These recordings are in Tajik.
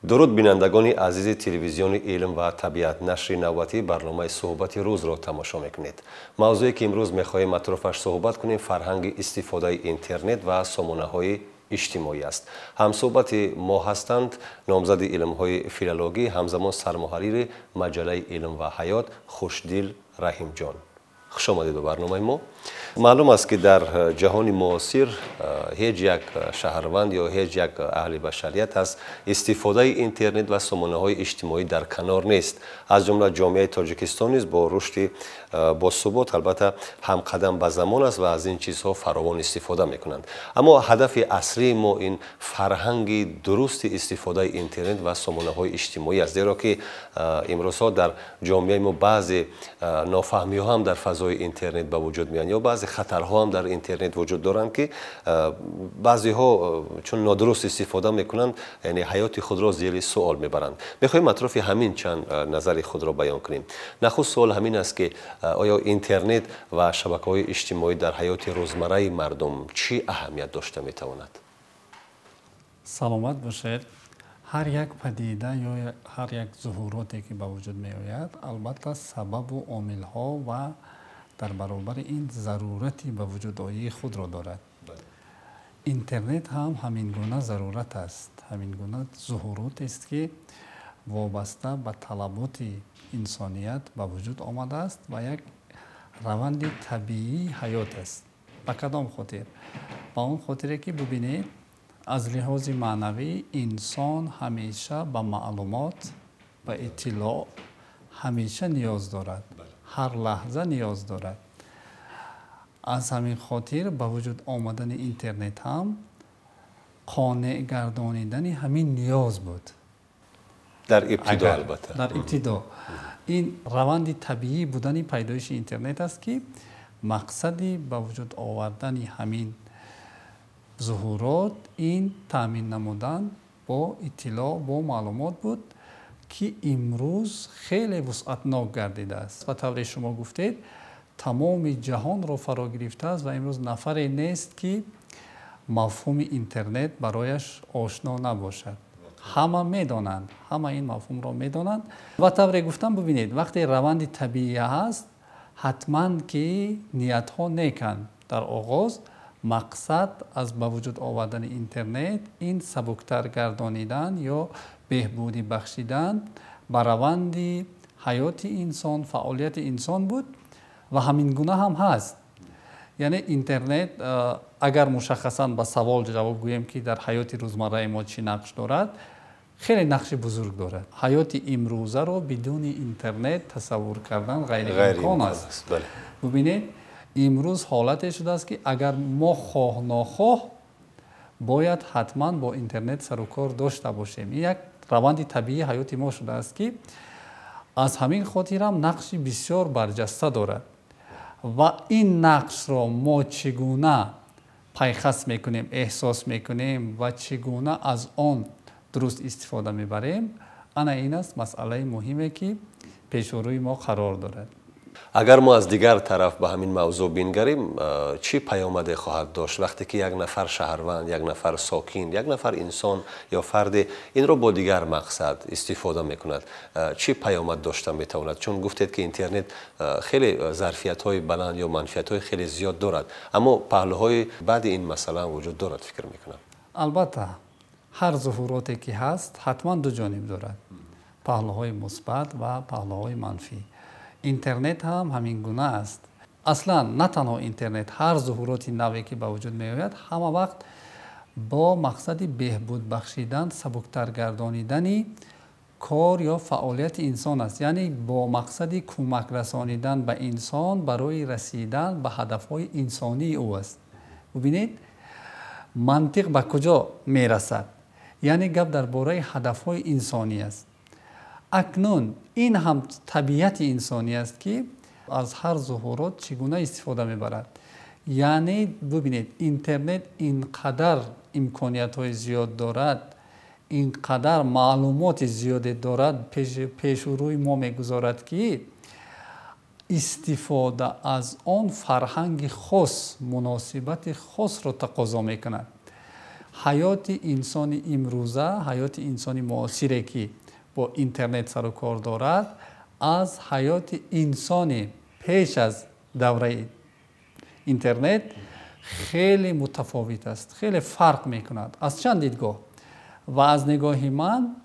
درود بینندگان عزیز تلویزیون علم و طبیعت، نشر نوبتی برنامه صحبت روز را تماشا میکنید. موضوعی که امروز میخواهیم اطرافش صحبت کنیم فرهنگ استفاده اینترنت و سامانه های اجتماعی است. همصحبت ما هستند نامزد علم های فیلولوژی، همزمان سرمحرر مجله علم و حیات خوشدل رحیم جان. خوش آمدید به برنامه ما. معلوم است که در جهان معاصر هیچ یک شهروند یا هیچ یک اهل بشریت از استفاده اینترنت و سامانه های اجتماعی در کنار نیست. از جمله جامعه تاجیکستان نیز با رشد با ثبات البته هم قدم به زمان است و از این چیزها فراوان استفاده میکنند. اما هدف اصلی ما این فرهنگ درست استفاده اینترنت و سامانه های اجتماعی است، زیرا که امروزها در جامعه ما بعضی نافهمی ها هم در فضای اینترنت به وجود میان یا بعضی خطرها هم در اینترنت وجود دارند که بعضی ها چون نادرست استفاده میکنند یعنی حیات خود را زیر سوال میبرند. میخوایم اطراف همین چند نظر خود را بیان کنیم. نخست سوال همین است که آیا اینترنت و شبکه‌های اجتماعی در حیات روزمره مردم چی اهمیت داشته میتواند؟ سلامت باشید. هر یک پدیده یا هر یک ظهوراتی که به وجود می آید البته سبب و عامل ها و در برابر این ضرورتی به وجود آیی خود را دارد. اینترنت هم همین گونه ضرورت است، همین گونه ظهورات است که وابسته به طلبات انسانیت به وجود آمده است و یک روند طبیعی حیات است. به کدام خاطر؟ به اون خاطری که ببینید از لحاظ معنوی انسان همیشه به معلومات و اطلاع همیشه نیاز دارد، هر لحظه نیاز دارد. از همین خاطر به وجود آمدن اینترنت هم قانع گردانیدن همین نیاز بود. در ابتدا البته در ابتدا این روند طبیعی بودن پیدایش اینترنت است که مقصدی به وجود آوردن همین ظهورات این تامین نمودن با اطلاع با معلومات بود که امروز خیلی وسعتناک گردیده است و طوری شما گفتید تمام جهان را فرا گرفته است و امروز نفری نیست که مفهوم اینترنت برایش آشنا نباشد. همه میدانند، همه این مفهوم را میدانند و طوری گفتم ببینید وقتی روند طبیعی هست حتما که نیت ها نیکن. در آغاز مقصد از به وجود آوردن اینترنت این سبکتر گردانیدن یا بهبودی بخشیدن به روند حیات انسان، فعالیت انسان بود و همین گونه هم هست. یعنی اینترنت اگر مشخصاً به سوال جواب گوییم که در حیات روزمره ما چی نقش دارد، خیلی نقش بزرگ دارد. حیات امروزه رو بدون اینترنت تصور کردن غیر امکان است. ببینید امروز حالت شده است که اگر ما خواه ناخواه باید حتما با اینترنت سر و کار داشته باشیم. این یک روند طبیعی حیات ما شده است که از همین خاطر هم نقش بسیار برجسته دارد و این نقش را ما چگونه پیخست میکنیم، احساس میکنیم و چگونه از آن درست استفاده میبریم، انا این است مسئله مهمه که پیش روی ما قرار دارد. اگر ما از دیگر طرف به همین موضوع بنگریم چی پیامد خواهد داشت وقتی که یک نفر شهروند، یک نفر ساکن، یک نفر انسان یا فرد این را با دیگر مقصد استفاده میکند؟ چی پیامد داشته میتواند؟ چون گفتید که اینترنت خیلی ظرفیت های بلند یا منفیت های خیلی زیاد دارد، اما پهلوهای بعد این مسئله وجود دارد فکر میکنم. البته هر ظهوراتی که هست حتما دو جانب دارد، پهلوهای مثبت و پهلوهای منفی. اینترنت هم همین گونه است. اصلا نه تنها اینترنت، هر ظهورات نوی که به وجود می آید همه وقت با مقصد بهبود بخشیدن، سبکتر گردانیدن کار یا فعالیت انسان است. یعنی با مقصد کمک رسانیدن به انسان برای رسیدن به هدفهای انسانی او است. ببینید منطق به کجا می رسد؟ یعنی گپ درباره هدفهای انسانی است. اکنون این هم طبیعت انسانی است که از هر ظهورات چگونه استفاده میبرد. یعنی ببینید اینترنت اینقدر امکانیت های زیاد دارد، اینقدر معلومات زیادی دارد، پیش روی ما میگذارد که استفاده از آن فرهنگ خاص، مناسبت خاص را تقاضا میکند. حیات انسان امروزه، حیات انسان معاصره که با اینترنت سر و کار دارد از حیات انسان پیش از دوره اینترنت خیلی متفاوت است، خیلی فرق میکند از چند دیدگاه. و از نگاه من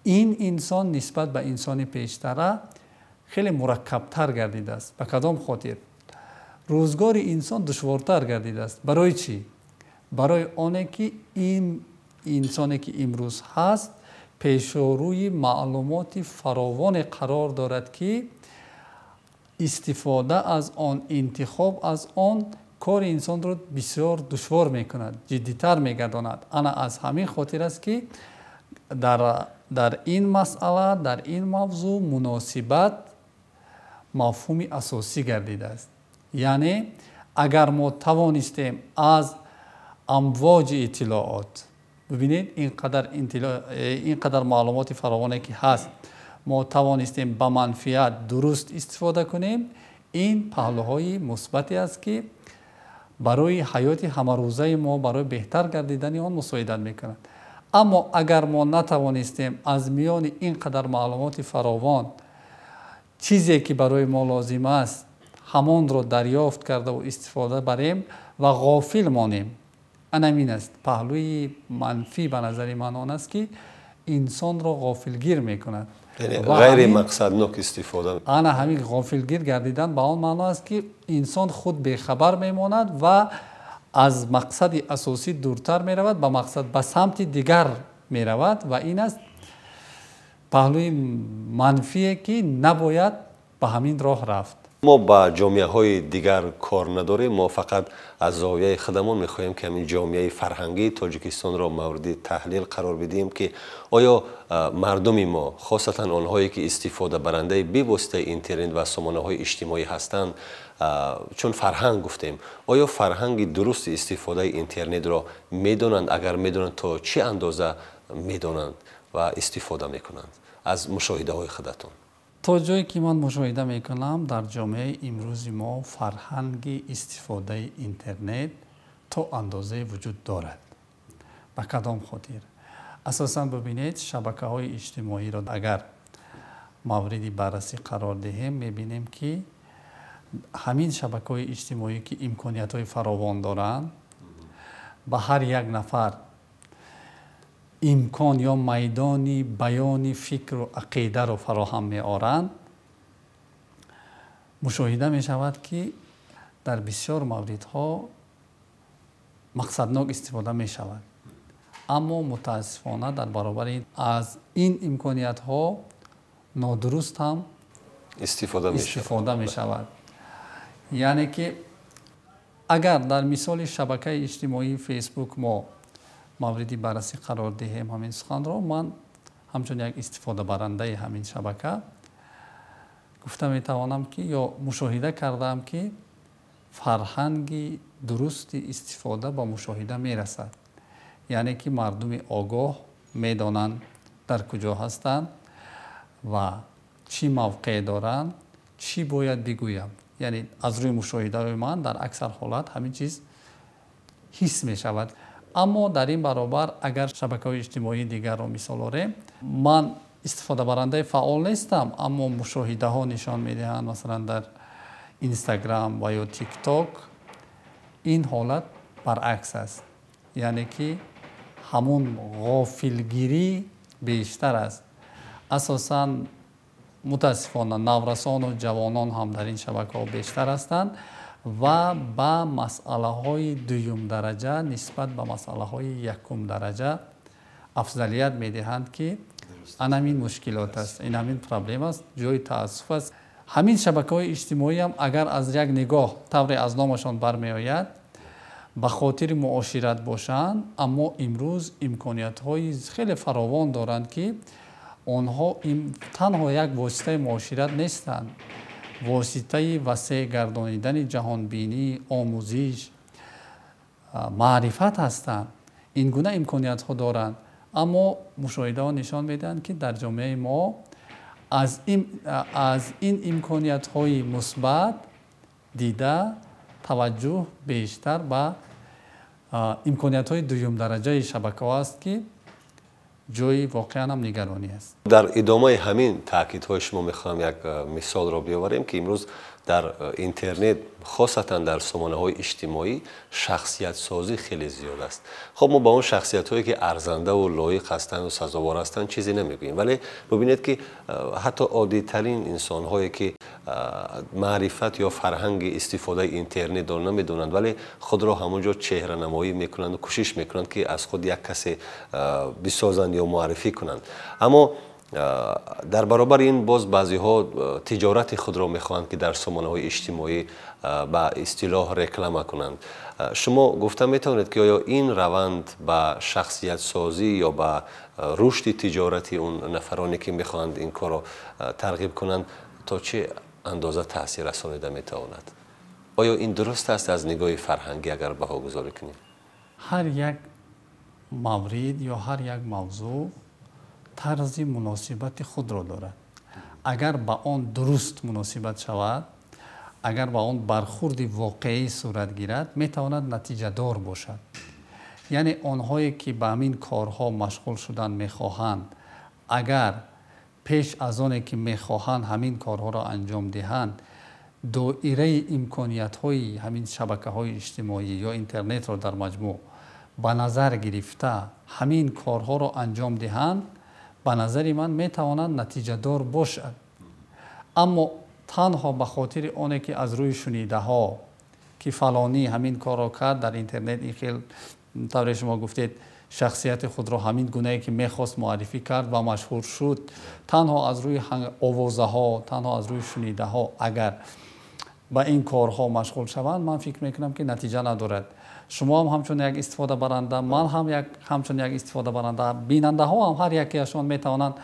این انسان نسبت به انسان پیشتره خیلی مرکبتر گردیده است. به کدام خاطر؟ روزگار انسان دشوارتر گردیده است. برای چی؟ برای آنه که این انسانی که امروز هست پیشروی معلومات فراوان قرار دارد که استفاده از آن، انتخاب از آن کار انسان را بسیار دشوار میکند، جدیتر میگرداند. انا از همین خاطر است که در این مسئله، در این موضوع مناسبت مفهوم اساسی گردیده است. یعنی اگر ما توانستیم از امواج اطلاعات، ببینید اینقدر معلومات فراوانی که هست، ما توانستیم به منفعت درست استفاده کنیم، این پهلوهای مثبتی است که برای حیات همروزه ما، برای بهتر گردیدن آن مساعدت میکند. اما اگر ما نتوانستیم از میان اینقدر معلومات فراوان چیزی که برای ما لازم است همان را دریافت کرده و استفاده بریم و غافل مانیم، این است پهلوی منفی به نظر من آن است که انسان را غافلگیر میکند، یعنی غیر مقصدناک استفاده. انا همین غافلگیر گردیدن به آن معنا است که انسان خود بیخبر میماند و از مقصد اساسی دورتر میرود، به سمت دیگر میرود و این است پهلوی منفی که نباید به همین راه رفت. ما با جامعه های دیگر کار نداریم، ما فقط از زاویه خودمون میخواهیم که همین جامعه فرهنگی تاجیکستان را مورد تحلیل قرار بدیم که آیا مردم ما، خاصتا آنهایی که استفاده برنده بی واسطه اینترنت و سامانه های اجتماعی هستند، چون فرهنگ گفتیم، آیا فرهنگ درست استفاده اینترنت را میدونند؟ اگر میدونند تا چه اندازه میدونند و استفاده میکنند از مشاهده های خودتون؟ تا جایی که من مشاهده میکنم در جامعه امروز ما فرهنگ استفاده اینترنت تا اندازه وجود دارد. به کدام خاطر؟ اساساً ببینید شبکه های اجتماعی را اگر موردی بررسی قرار دهیم میبینیم که همین شبکه های اجتماعی که امکانیت های فراوان دارند، به هر یک نفر امکان یا میدانی بیان فکر و عقیده را فراهم می آورند، مشاهده می شود که در بسیار موردها مقصدناک استفاده می شود. اما متاسفانه در برابر از این امکانیت ها نادرست هم استفاده می شود. یعنی که اگر در مثال شبکه اجتماعی فیسبوک ما موردی بررسی قرار دهیم همین سخن را، من همچون یک استفاده برنده همین شبکه گفته می توانم که یا مشاهده کردم که فرهنگ درست استفاده با مشاهده می رسد. یعنی که مردم آگاه می دانند در کجا هستند و چی موقع دارند، چی باید بگویم. یعنی از روی مشاهده من در اکثر حالات همین چیز حس می شود. اما در این برابر اگر شبکه‌های اجتماعی دیگر را مثال آوریم، من استفاده برنده فعال نیستم، اما مشاهده ها نشان میدهند مثلا در اینستاگرام و یا تیک تاک این حالت برعکس است. یعنی که همون غافلگیری بیشتر است. اساساً متاسفانه نورسان و جوانان هم در این شبکه ها بیشتر هستند و با مسئله های دوم درجه نسبت به مسئله های یکم درجه افضلیت می دهند که این مشکلات است، این همین پرابلم است. جای تاسف است. همین شبکه های اجتماعی هم اگر از یک نگاه طور از نامشان برمی آید به خاطر معاشرت باشند، اما امروز امکانیت های خیلی فراوان دارند که آنها تنها یک واسطه معاشرت نیستند، واسطه وسیع گردانیدن جهانبینی، آموزش، معرفت هستند. این گونه امکانیت ها دارند. اما مشاهده ها نشان میدهند که در جامعه ما از این امکانیت های مثبت دیده توجه بیشتر به имкониятҳои дуюмдараҷаи шабакаҳо аст ки ҷои воқеан ҳам нигаронӣ аст. дар идомаи ҳамин таъкидҳои шумо мехоҳам як мисолро биёварем ки имрӯз дар интернет хосатан дар сомонаҳои иҷтимоӣ шахсиятсозӣ хеле зиёд аст. хоб мо ба он шахсиятҳое ки арзандаву лоиқ ҳастанду сазовор ҳастанд чизе намегӯем, вале бубинед ки ҳатто оддитарин инсонҳое ки маърифат ё фарҳанги истифодаи интернетро намедонанд, вале худро ҳамон ҷо чеҳранамоӣ мекунанду кӯшиш мекунанд ки аз худ як касе бисозанд ё муаррифӣ кунанд. Аммо дар баробари ин боз баъзеҳо тиҷорати худро мехоҳанд ки дар сомонаҳои иҷтимоӣ ба истилоҳ реклама кунанд. шумо гуфта метавонед ки оё ин раванд ба шахсиятсозӣ ё ба рушди тиҷорати он нафароне ки мехоҳанд ин корро тарғиб кунанд то чӣ андоза таъсир расонида метавонад? оё ин дуруст аст аз нигоҳи фарҳангӣ агар баҳогузорӣ кунем? ҳар як маврид ё ҳар як мавзӯъ тарзи муносибати худро дорад. агар ба он дуруст муносибат шавад, агар ба он бархурди воқеӣ сурат гирад, метавонад натиҷадор бошад. яъне онҳое ки ба ҳамин корҳо машғул шудан мехоҳанд, агар пеш аз оне ки мехоҳанд ҳамин корҳоро анҷом диҳанд, доираи имкониятҳои ҳамин шабакаҳои иҷтимоӣ ё интернетро дар маҷмӯъ ба назар гирифта ҳамин корҳоро анҷом диҳанд, ба назари ман метавонад натиҷадор бошад. аммо танҳо ба хотири оне ки аз рӯи шунидаҳо ки фалонӣ ҳамин корро кард дар интернет, ин хел тавре шумо гуфтед шахсияти худро ҳамин гунае ки мехост муаррифӣ кард ва машҳур шуд, танҳо аз рӯи овозаҳо, танҳо аз рӯи шунидаҳо агар ба ин корҳо машғул шаванд, ман фикр мекунам ки натиҷа надорад. шумо ҳам ҳамчун як истифодабаранда, ман ҳам ҳамчун як истифодабаранда, бинандаҳо ҳам ҳар якеашон метавонанд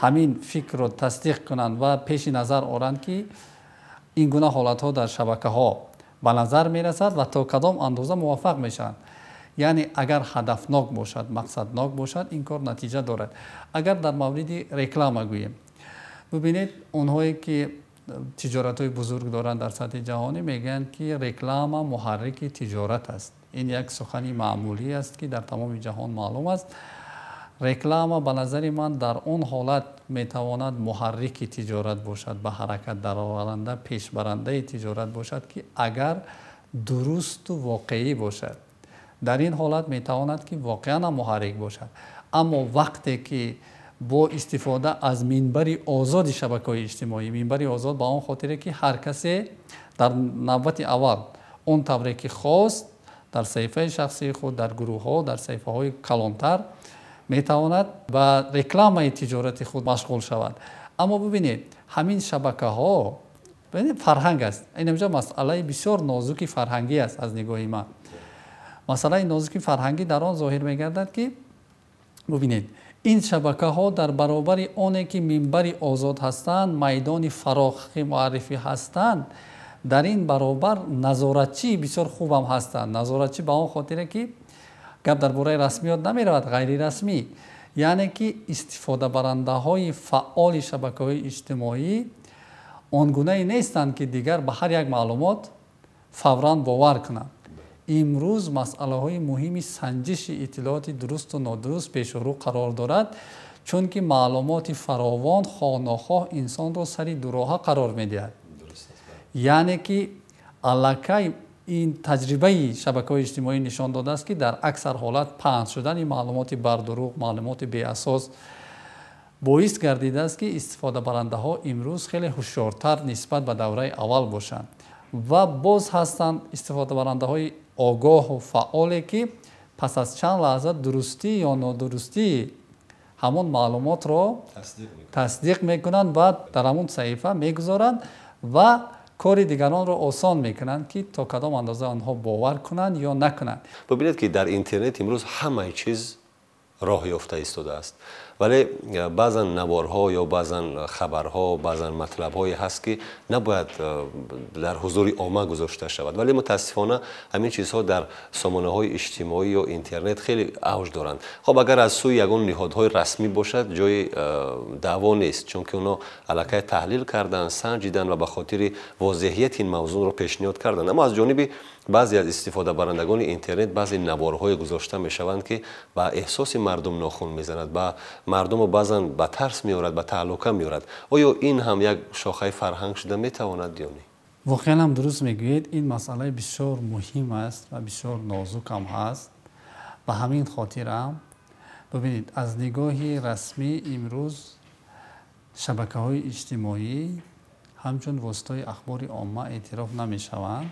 ҳамин фикрро тасдиқ кунанд ва пеши назар оранд ки ин гуна ҳолатҳо дар шабакаҳо ба назар мерасад ва то кадом андоза муваффақ мешаванд. яъне агар ҳадафнок бошад, мақсаднок бошад, ин кор натиҷа дорад. агар дар мавриди реклама гӯем, бубинед онҳое ки тиҷоратҳои бузург доранд дар сатҳи ҷаҳонӣ мегӯянд ки реклама муҳаррики тиҷорат аст. ин як сухани маъмулӣ аст ки дар тамоми ҷаҳон маълум аст. реклама ба назари ман дар он ҳолат метавонад муҳаррики тиҷорат бошад, ба ҳаракат дароваранда, пешбарандаи тиҷорат бошад ки агар дурусту воқеӣ бошад. дар ин ҳолат метавонад ки воқеан ҳам муҳаррик бошад. аммо вақте ки бо истифода аз минбари озоди шабакаҳои иҷтимоӣ, минбари озод ба он хотире ки ҳар касе дар навбати аввал он тавре ки хост дар саҳифаи шахсии худ, дар гурӯҳҳо, дар саҳифаҳои калонтар метавонад ба рекламаи тиҷорати худ машғул шавад. аммо бубинед ҳамин шабакаҳо фарҳанг аст. инҷо масъалаи бисёр нозуки фарҳангӣ аст аз нигоҳи ман. масъалаи нозуки фарҳангӣ дар он зоҳир мегардад ки бубинед ин шабакаҳо дар баробари оне ки минбари озод ҳастанд, майдони фарохи муаррифӣ ҳастанд, дар ин баробар назоратчии бисёр хубам ҳастанд. назоратчӣ ба он хотире ки гап дар бораи расмиёт намеравад, ғайрирасмӣ, яъне ки истифодабарандаҳои фаъоли шабакаҳои иҷтимоӣ он гунаи нестанд ки дигар ба ҳар як маълумот фавран бовар кунанд. имрӯз масъалаҳои муҳими санҷиши иттилооти дурусту нодуруст пешурӯ қарор дорад, чунки маълумоти фаровон хоҳ-нохоҳ инсонро сари дуроҳа қарор медиҳад. яъне ки аллакай ин таҷрибаи шабакаҳои иҷтимоӣ нишон додааст ки дар аксар ҳолат паҳн шудани маълумоти бардуруғ, маълумоти беасос боис гардидааст ки истифодабарандаҳо имрӯз хеле ҳушёртар нисбат ба давраи аввал бошанд ва боз ҳастанд истифодабарандаҳои огоҳу фаъоле ки пас аз чанд лаҳза дурустӣ ё нодурустии ҳамон маълумотро тасдиқ мекунанд ва дар ҳамон саҳифа мегузоранд ва кори дигаронро осон мекунанд ки то кадом андоза онҳо бовар кунанд ё накунанд. бубинед ки дар интернет имрӯз ҳамаи чиз роҳ ёфта истодааст ولی بعضا نوارها یا بعضا خبرها بعضا مطلب‌هایی هست که نباید در حضور عامه گذاشته شود، ولی متاسفانه همین چیزها در سامانه‌های اجتماعی یا اینترنت خیلی اوج دارند. خب اگر از سوی یگان نهادهای رسمی باشد جای دعوا نیست، چون که اونا علاقه تحلیل کردن، سنجیدن و به خاطر واضحیت این موضوع رو پیشنهاد کردن. اما از جانب بعضی از استفاده برندگان اینترنت بعضی نوارهای گذاشته میشوند که با احساس مردم ناخن میزند، با مردم رو بعضا به ترس میارد، به تعلقه میارد. آیا این هم یک شاخه فرهنگ شده میتواند یا نه؟ واقعا هم درست میگویید. این مسئله بسیار مهم است و بسیار نازک هم هست. به همین خاطر هم ببینید از نگاه رسمی امروز شبکه‌های اجتماعی همچون واسطه اخبار عامه اعتراف نمیشوند،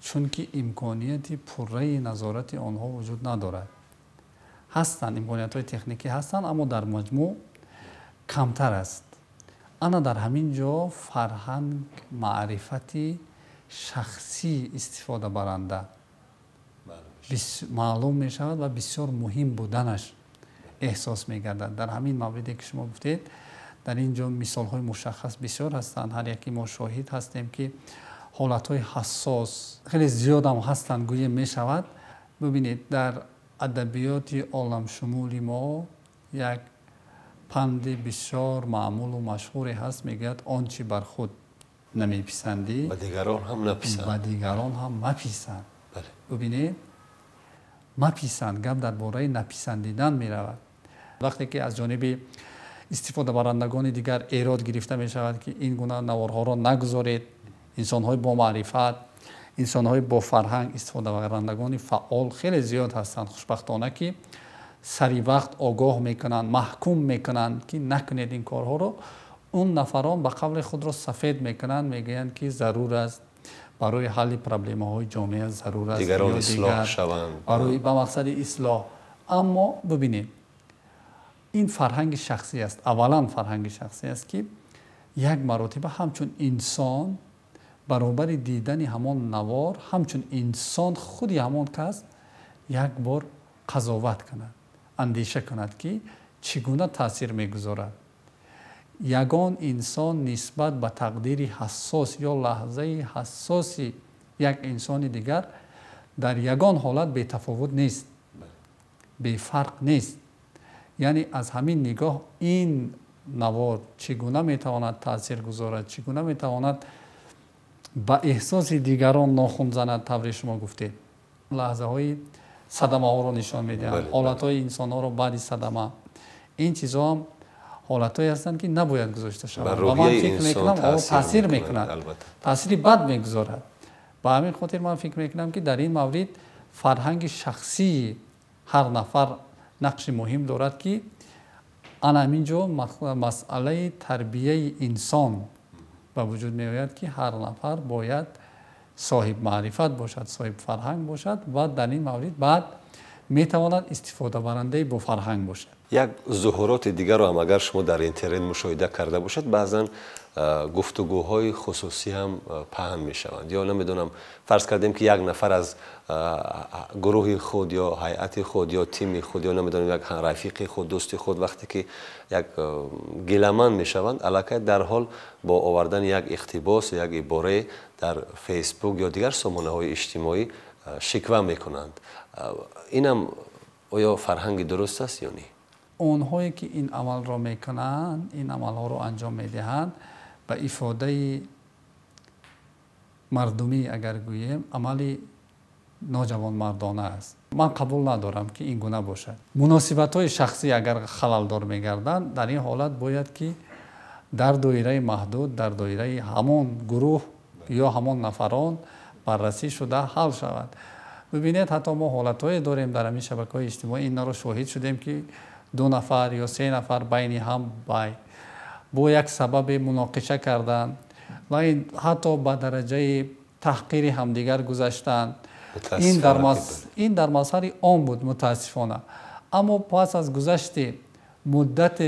چون که امکانیت پره نظارت آنها وجود ندارد. هستند امکانیت‌های تکنیکی هستند، اما در مجموع کمتر است. انا در همین جا فرهنگ معرفت شخصی استفاده برنده معلوم می شود و بسیار مهم بودنش احساس می گردد. در همین موردی که شما گفتید در اینجا مثال های مشخص بسیار هستند. هر یکی ما شاهد هستیم که حالت های حساس خیلی زیاد هم هستند گویه می شود. ببینید در ادبیات عالم شمولی ما یک پند بسیار معمول و مشهوری هست، میگوید آنچه بر خود نمیپسندی و دیگران هم نپسند و دیگران هم مپسند. بله. ببینید مپسند گپ درباره نپسندیدن میرود. وقتی که از جانب استفاده برندگان دیگر ایراد گرفته می شود که این گونه نوارها را نگذارید، انسان های با معرفت، انسان های با فرهنگ، استفاده برندگان فعال خیلی زیاد هستند خوشبختانه که سری وقت آگاه میکنند، محکوم میکنند که نکنید این کارها رو. اون نفران به قول خود را سفید میکنند، میگویند که ضرور است برای حل پرابلم های جامعه، ضرور است دیگران اصلاح شوند برای به مقصد اصلاح. اما ببینید این فرهنگ شخصی است. اولا فرهنگ شخصی است که یک مرتبه همچون انسان برابر دیدن همان نوار، همچون انسان خودی همان کس یک بار قضاوت کند، اندیشه کند که چگونه تاثیر میگذارد. یگان انسان نسبت به تقدیر حساس یا لحظه حساس یک انسان دیگر در یگان حالت به تفاوت نیست، به فرق نیست. یعنی از همین نگاه این نوار چگونه میتواند تاثیر گذارد، چگونه میتواند به احساس دیگران ناخن زند، طوری شما گفتید لحظه های صدمه ها رو نشان میدهند، حالت های انسان ها رو بعد صدمه. این چیزها هم حالت هایی هستند که نباید گذاشته شود و من فکر میکنم تاثیر میکند، تاثیر بد میگذارد. با همین خاطر من فکر میکنم که در این مورد فرهنگ شخصی هر نفر نقش مهم دارد که انا همینجا مسئله تربیه انسان به وجود می آید که هر نفر باید صاحب معرفت باشد، صاحب فرهنگ باشد و در این مورد بعد می تواند استفاده برنده با فرهنگ باشد. یک ظهورات دیگر رو هم اگر شما در اینترنت مشاهده کرده باشد، بعضا گفتگوهای خصوصی هم پهن می شوند. یا نمیدونم فرض کردیم که یک نفر از گروه خود یا هیئت خود یا تیم خود یا نمیدونم یک رفیق خود، دوست خود وقتی که یک گیله‌مند می شوند، علاقه در حال با آوردن یک اقتباس یا یک عباره در فیسبوک یا دیگر سامانه های اجتماعی شکوه می کنند. اینم آیا فرهنگ درست است یا نه؟ اونهایی که این عمل را میکنند، این عمل ها را انجام میدهند، به افاده مردمی اگر گوییم عمل ناجوان مردانه است. من قبول ندارم که این گونه باشد. مناسبت های شخصی اگر خلل دار میگردند، در این حالت باید که در دایره محدود، در دایره همان گروه یا همان نفران بررسی شده حل شود. ببینید حتی ما حالت‌های داریم در همین شبکه‌های اجتماعی، اینا رو شاهد شدیم که 2 نفر یا 3 نفر بین هم با یک سبب مناقشه کردند و این حتی به درجه تحقیر همدیگر گذاشتند. این در مسائل عام بود متاسفانه. اما پس از گذشت مدت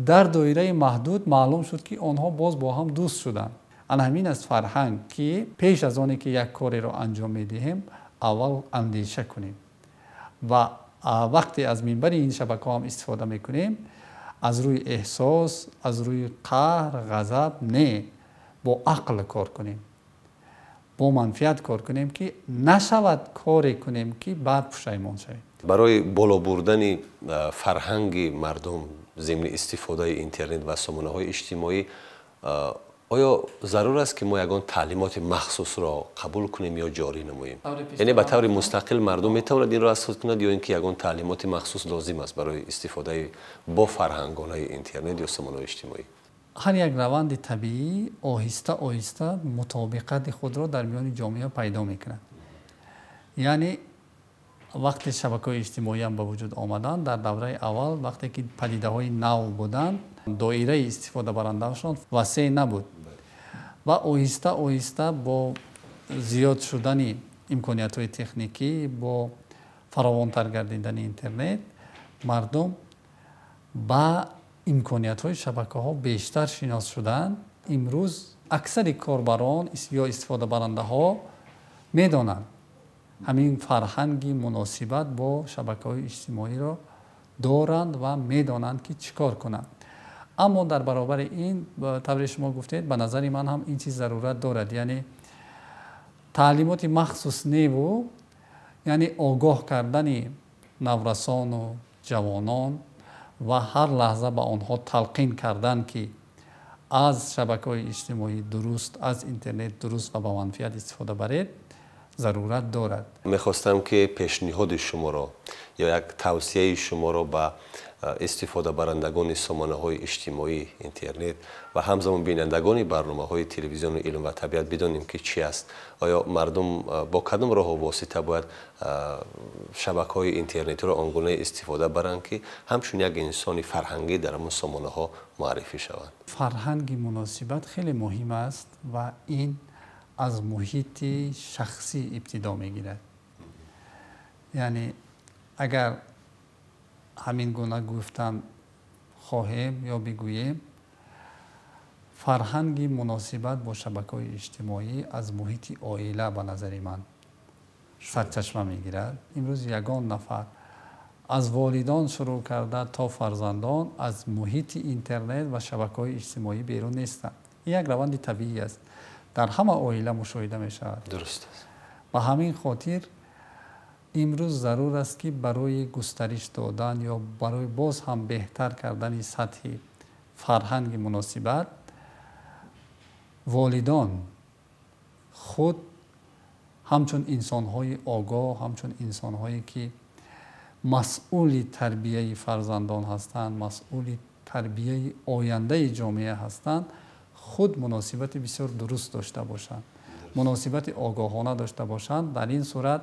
در دایره محدود معلوم شد که آنها باز با هم دوست شدند. همین است فرهنگ که پیش از آنی که یک کاری را انجام میدهیم اول اندیشه کنیم و وقتی از منبر این شبکه هم استفاده میکنیم از روی احساس، از روی قهر، غضب نه، با عقل کار کنیم، با منفعت کار کنیم که نشود کاری کنیم که بعد پشیمان شویم. برای بالا بردن فرهنگ مردم ضمن استفاده اینترنت و سامانه‌های اجتماعی آیا ضرور است که ما یگان تعلیمات مخصوص را قبول کنیم یا جاری نماییم؟ یعنی به طور مستقل مردم میتواند این را اساس کند یا اینکه یگان تعلیمات مخصوص لازم است برای استفاده با فرهنگ‌های اینترنت یا سامانه‌های اجتماعی؟ هر یک روند طبیعی آهسته آهسته مطابقت خود را در میان جامعه پیدا میکند. یعنی وقتی شبکه‌های اجتماعی هم به وجود آمدن، در دوره اول وقتی که پدیده‌های نو بودند، دایره استفاده برنده‌شان وسیع نبود و آهسته آهسته با زیاد شدن امکانیت‌های تکنیکی، با فراوان‌تر گردیدن اینترنت، مردم با امکانیت‌های شبکه‌ها بیشتر شناس شدند. امروز اکثر کاربران یا استفاده برنده‌ها می‌دانند همین فرهنگ مناسبت با شبکه‌های اجتماعی را دارند و می‌دانند که چیکار کنند. اما در برابر این طور شما گفتید به نظر من هم این چیز ضرورت دارد، یعنی تعلیمات مخصوص نیو، یعنی آگاه کردن نورسان و جوانان و هر لحظه به آنها تلقین کردن که از شبکه‌های اجتماعی درست، از اینترنت درست و با منفعت استفاده برید ضرورت دارد. میخواستم که پیشنهاد شما را یا یک توصیه شما را به استفاده برندگان سامانه‌های اجتماعی اینترنت و همزمان بینندگان برنامه‌های تلویزیون علم و طبیعت بدانیم که چی است. آیا مردم با کدام راه و واسطه باید شبکه‌های اینترنتی را آنگونه استفاده برند که همچون یک انسان فرهنگی در همون سامانه‌ها معرفی شوند؟ فرهنگ مناسبت خیلی مهم است و این از محیط شخصی ابتدا میگیرد. یعنی اگر همین گونه گفتن خواهیم یا بگوییم فرهنگ مناسبت با شبکه‌های اجتماعی از محیط عائله به نظر من سرچشمه میگیرد. امروز یگان نفر از والدان شروع کرده تا فرزندان از محیط اینترنت و شبکه‌های اجتماعی بیرون نیستند. این یک روند طبیعی است، در همه عائله مشاهده می شود. درست است. و همین خاطر امروز ضرور است که برای گسترش دادن یا برای باز هم بهتر کردن سطح فرهنگ مناسبت والدان خود همچون انسان‌های آگاه، همچون انسان‌هایی که مسئول تربیه فرزندان هستند، مسئول تربیه آینده جامعه هستند، خود مناسبت بسیار درست داشته باشند، مناسبت آگاهانه داشته باشند. در این صورت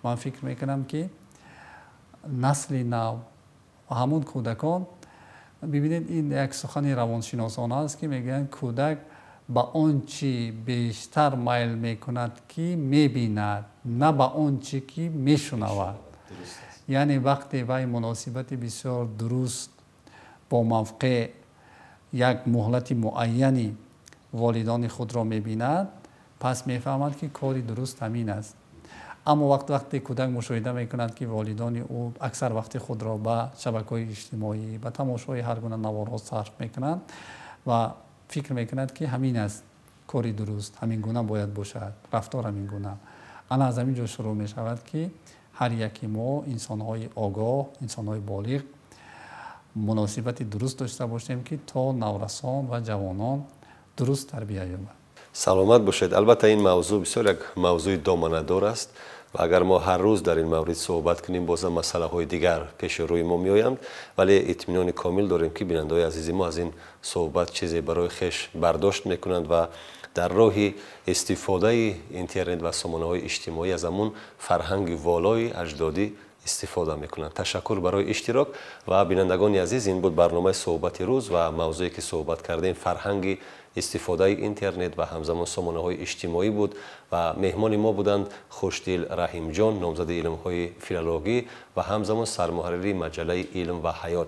من فکر میکنم که نسل نو و همون کودکان، ببینید این یک سخن روانشناسانه است که میگن کودک با آنچه بیشتر میل میکند که میبیند، نه با آنچه که میشنود. یعنی وقتی وی مناسبت بسیار درست با موقع یک مهلت معینی والدان خود را میبیند، پس میفهمد که کاری درست همین است. اما وقتی کودک مشاهده میکند که والدان او اکثر وقت خود را به شبکه‌های اجتماعی، به تماشای هر گونه نوارها صرف میکنند و فکر میکند که همین است کاری درست، همین گونه باید باشد، رفتار همین گونه، انا از همین جا شروع میشود که هر یکی ما انسان‌های آگاه، انسان‌های بالغ مناسبت درست داشته باشیم که تا نورسان و جوانان درست تربیت یابند. سلامت باشید. البته این موضوع بسیار یک موضوع دامنه‌دار است و اگر ما هر روز در این مورد صحبت کنیم باز مسئله های دیگر پیش روی ما میآیند، ولی اطمینان کامل داریم که بیننده‌های عزیز ما از این صحبت چیزی برای خویش برداشت میکنند و در راه استفاده اینترنت و سامانه‌های اجتماعی از همون فرهنگ والای اجدادی استفاده میکنند. تشکر برای اشتراک و بینندگان عزیز، این بود برنامه صحبت روز و موضوعی که صحبت کردیم فرهنگ استفاده اینترنت و همزمان سامانه‌های اجتماعی بود و مهمان ما بودند خوشدل رحیم جان، نامزد علم‌های فیلولوژی و همزمان سرمحرری مجله علم و حیات.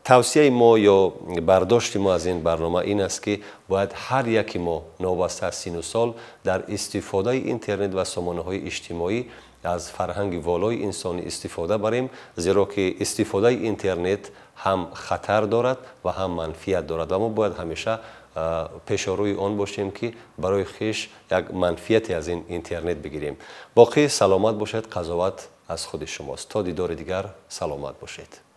توصیه ما یا برداشت ما از این برنامه این است که باید هر یکی ما نوبسته از سن و سال در استفاده اینترنت و سامانه‌های اجتماعی از فرهنگ والای انسانی استفاده بریم، زیرا که استفاده اینترنت هم خطر دارد و هم منفیت دارد و ما باید همیشه پیشروی آن باشیم که برای خویش یک منفیتی از این اینترنت بگیریم. باقی سلامت باشید. قضاوت از خود شماست. تا دیدار دیگر سلامت باشید.